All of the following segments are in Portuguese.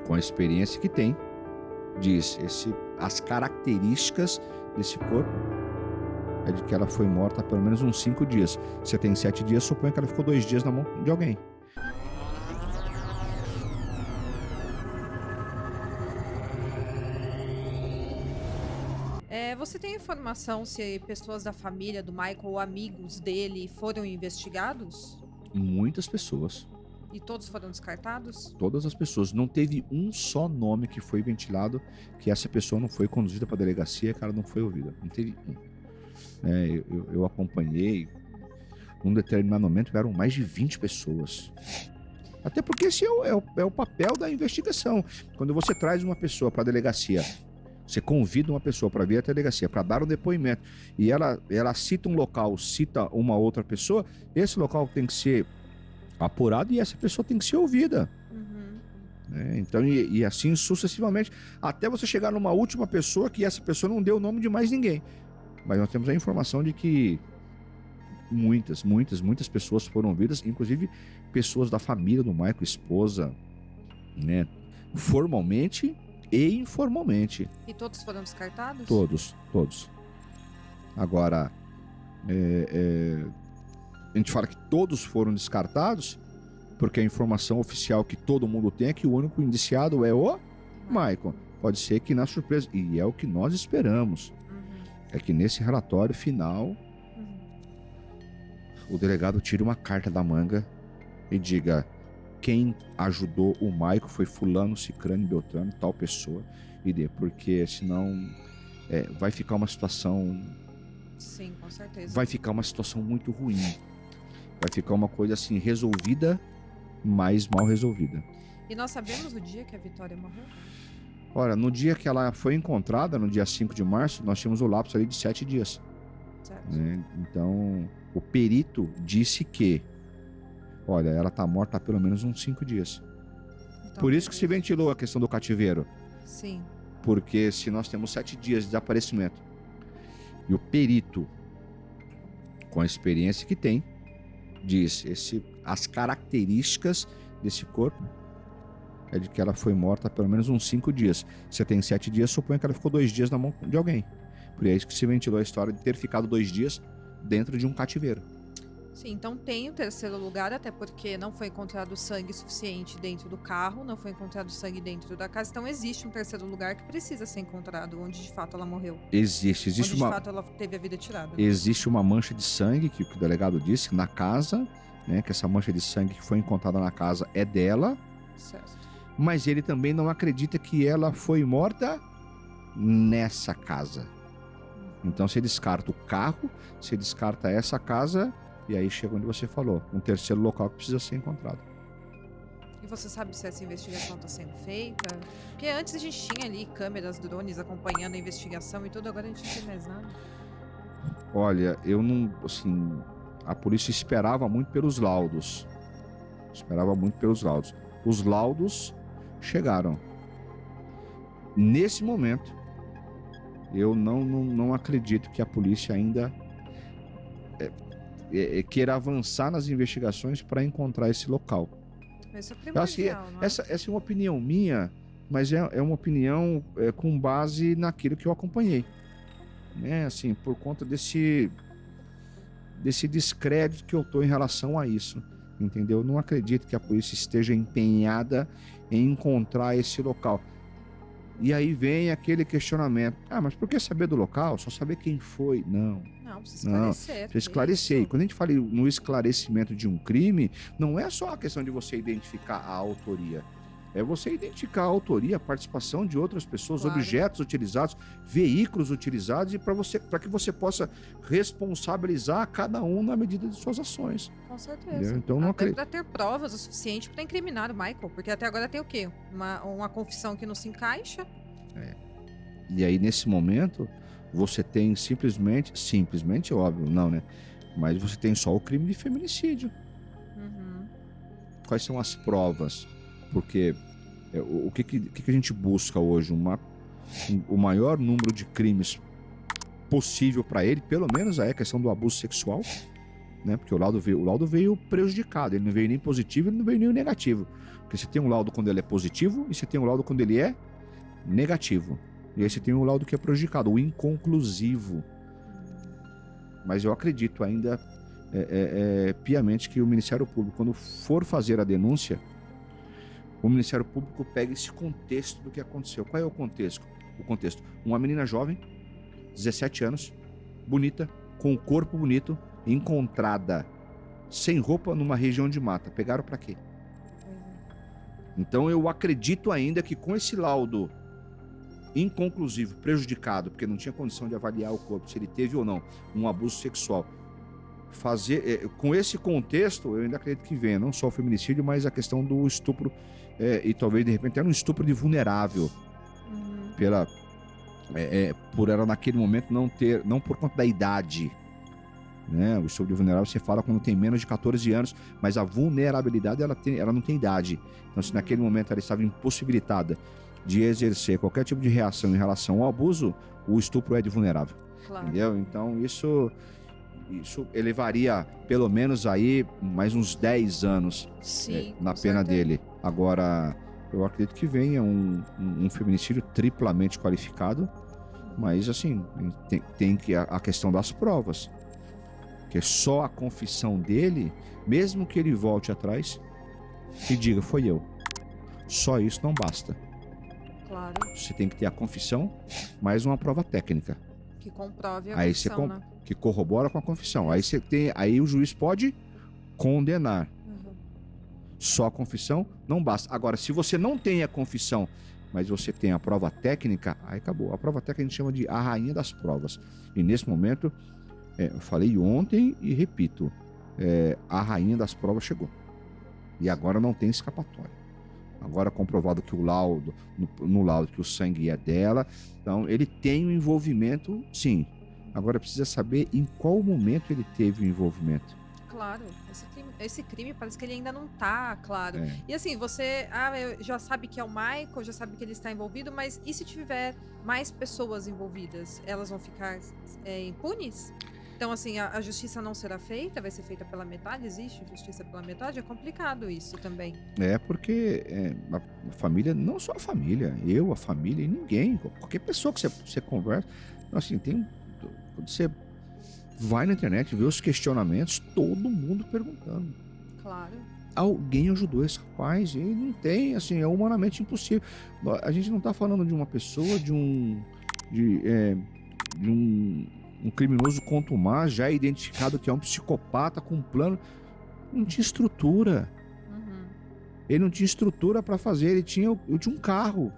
com a experiência que tem, diz, as características desse corpo é de que ela foi morta há pelo menos uns 5 dias. Você tem 7 dias, suponha que ela ficou 2 dias na mão de alguém. Você tem informação se pessoas da família do Michael ou amigos dele foram investigados? Muitas pessoas. E todos foram descartados? Todas as pessoas. Não teve um só nome que foi ventilado que essa pessoa não foi conduzida para a delegacia, que ela não foi ouvida. Não teve um. Eu acompanhei. Num determinado momento eram mais de 20 pessoas. Até porque esse é o papel da investigação. Quando você traz uma pessoa para a delegacia, você convida uma pessoa para vir até a delegacia, para dar um depoimento, e ela cita um local, cita uma outra pessoa, esse local tem que ser apurado e essa pessoa tem que ser ouvida. Então, e assim sucessivamente, até você chegar numa última pessoa que essa pessoa não deu o nome de mais ninguém. Mas nós temos a informação de que muitas pessoas foram ouvidas, inclusive pessoas da família do Michael, esposa, né, formalmente e informalmente. E todos foram descartados? Todos. Agora, a gente fala que todos foram descartados porque a informação oficial que todo mundo tem é que o único indiciado é o Michael. Pode ser que na surpresa, e é o que nós esperamos, é que nesse relatório final o delegado tire uma carta da manga e diga: quem ajudou o Michael foi fulano, cicrano, beltrano, tal pessoa, porque senão vai ficar uma situação... Sim, com certeza. Vai ficar uma situação muito ruim. Vai ficar uma coisa assim, resolvida, mas mal resolvida. E nós sabemos o dia que a Vitória morreu? Olha, no dia que ela foi encontrada, no dia 5 de março, nós tínhamos o lapso ali de 7 dias. Certo. Então, o perito disse que, olha, ela tá morta há pelo menos uns 5 dias. Então, por isso que se ventilou a questão do cativeiro. Sim. Porque se nós temos 7 dias de desaparecimento e o perito, com a experiência que tem, diz, as características desse corpo é de que ela foi morta há pelo menos uns 5 dias. Você tem 7 dias, suponha que ela ficou 2 dias na mão de alguém. Por isso que se ventilou a história de ter ficado 2 dias dentro de um cativeiro. Sim, então tem o terceiro lugar, até porque não foi encontrado sangue suficiente dentro do carro, não foi encontrado sangue dentro da casa, então existe um terceiro lugar que precisa ser encontrado, onde de fato ela morreu. Existe onde uma... de fato ela teve a vida tirada. Existe uma mancha de sangue, que o delegado disse, na casa, né, que essa mancha de sangue que foi encontrada na casa é dela. Certo. Mas ele também não acredita que ela foi morta nessa casa. Então você descarta o carro, você descarta essa casa, e aí chega onde você falou, um terceiro local que precisa ser encontrado. E você sabe se essa investigação está sendo feita? Porque antes a gente tinha ali câmeras, drones acompanhando a investigação e tudo, agora a gente não tem mais nada. Olha, eu não, assim, a polícia esperava muito pelos laudos. Os laudos chegaram. Nesse momento, eu não acredito que a polícia ainda queira avançar nas investigações para encontrar esse local. Isso é primordial, não é? Essa é uma opinião minha, mas é uma opinião com base naquilo que eu acompanhei. Né? Assim, por conta desse descrédito que eu estou em relação a isso. Entendeu? Eu não acredito que a polícia esteja empenhada em encontrar esse local. E aí vem aquele questionamento: ah, mas por que saber do local? Só saber quem foi? Não, precisa esclarecer. Precisa esclarecer. E quando a gente fala no esclarecimento de um crime, não é só a questão de você identificar a autoria. É você identificar a autoria, a participação de outras pessoas, claro, objetos utilizados, veículos utilizados, e para que você possa responsabilizar cada um na medida de suas ações. Com certeza. Então, não até para ter provas o suficiente para incriminar o Michael, porque até agora tem o quê? Uma confissão que não se encaixa. E aí, nesse momento, você tem simplesmente, óbvio, não, né? Mas você tem só o crime de feminicídio. Quais são as provas? Porque o que a gente busca hoje? O maior número de crimes possível para ele, pelo menos a questão do abuso sexual, né? Porque o laudo veio prejudicado, ele não veio nem positivo, ele não veio nem negativo. Porque você tem um laudo quando ele é positivo e você tem um laudo quando ele é negativo. E aí você tem um laudo que é prejudicado, o inconclusivo. Mas eu acredito ainda piamente que o Ministério Público, quando for fazer a denúncia, o Ministério Público pega esse contexto do que aconteceu. Qual é o contexto? Uma menina jovem, 17 anos, bonita, com o corpo bonito, encontrada sem roupa numa região de mata. Pegaram pra quê? Então eu acredito ainda que com esse laudo inconclusivo, prejudicado, porque não tinha condição de avaliar o corpo, se ele teve ou não um abuso sexual, com esse contexto, eu ainda acredito que venha não só o feminicídio, mas a questão do estupro, e talvez de repente até um estupro de vulnerável, por ela naquele momento não por conta da idade, né? O estupro de vulnerável você fala quando tem menos de 14 anos, mas a vulnerabilidade ela não tem idade. Então, se naquele momento ela estava impossibilitada de exercer qualquer tipo de reação em relação ao abuso, o estupro é de vulnerável. Claro. Entendeu? Então, isso elevaria pelo menos aí mais uns 10 anos na pena dele. Agora, eu acredito que venha um feminicídio triplamente qualificado, mas assim, tem que a questão das provas. Que só a confissão dele, mesmo que ele volte atrás e diga, foi eu. Só isso não basta. Claro. Você tem que ter a confissão, mais uma prova técnica. Que comprove a confissão, né? Que corrobora com a confissão. Aí o juiz pode condenar. Só a confissão não basta. Agora, se você não tem a confissão, mas você tem a prova técnica, aí acabou. A prova técnica a gente chama de a rainha das provas. E nesse momento, eu falei ontem e repito, a rainha das provas chegou. E agora não tem escapatória. Agora comprovado que o laudo, no laudo que o sangue é dela, então ele tem um envolvimento, sim. Agora precisa saber em qual momento ele teve o envolvimento. Claro, esse crime parece que ele ainda não tá claro. E assim, você já sabe que é o Michael, já sabe que ele está envolvido, mas e se tiver mais pessoas envolvidas? Elas vão ficar impunes? Então, assim, a justiça não será feita? Vai ser feita pela metade? Existe justiça pela metade? É complicado isso também. Porque a família, não só a família, a família e ninguém, qualquer pessoa que você conversa, assim, quando você vai na internet, vê os questionamentos, todo mundo perguntando. Claro. Alguém ajudou esse rapaz, e não tem, assim, é humanamente impossível. A gente não tá falando de uma pessoa, de um criminoso contumaz, já identificado que é um psicopata com um plano. Não tinha estrutura. Ele não tinha estrutura para fazer, eu tinha um carro.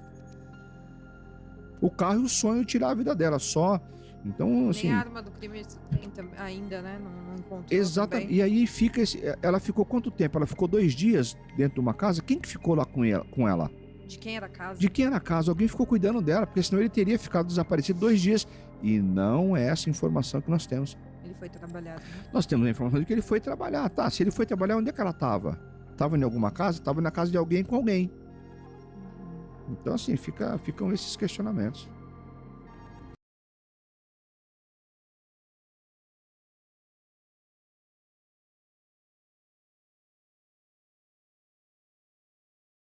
O carro e o sonho de tirar a vida dela, só. Então, assim, nem a arma do crime tem ainda, né? Não encontrou. Exatamente. E aí ela ficou quanto tempo? Ela ficou 2 dias dentro de uma casa? Quem que ficou lá com ela? De quem era a casa? De quem era a casa? Alguém ficou cuidando dela, porque senão ele teria ficado desaparecido 2 dias. E não é essa informação que nós temos. Ele foi trabalhado, né? Nós temos a informação de que ele foi trabalhar. Tá, se ele foi trabalhar, onde é que ela estava? Estava em alguma casa? Estava na casa de alguém com alguém. Então, assim, ficam esses questionamentos.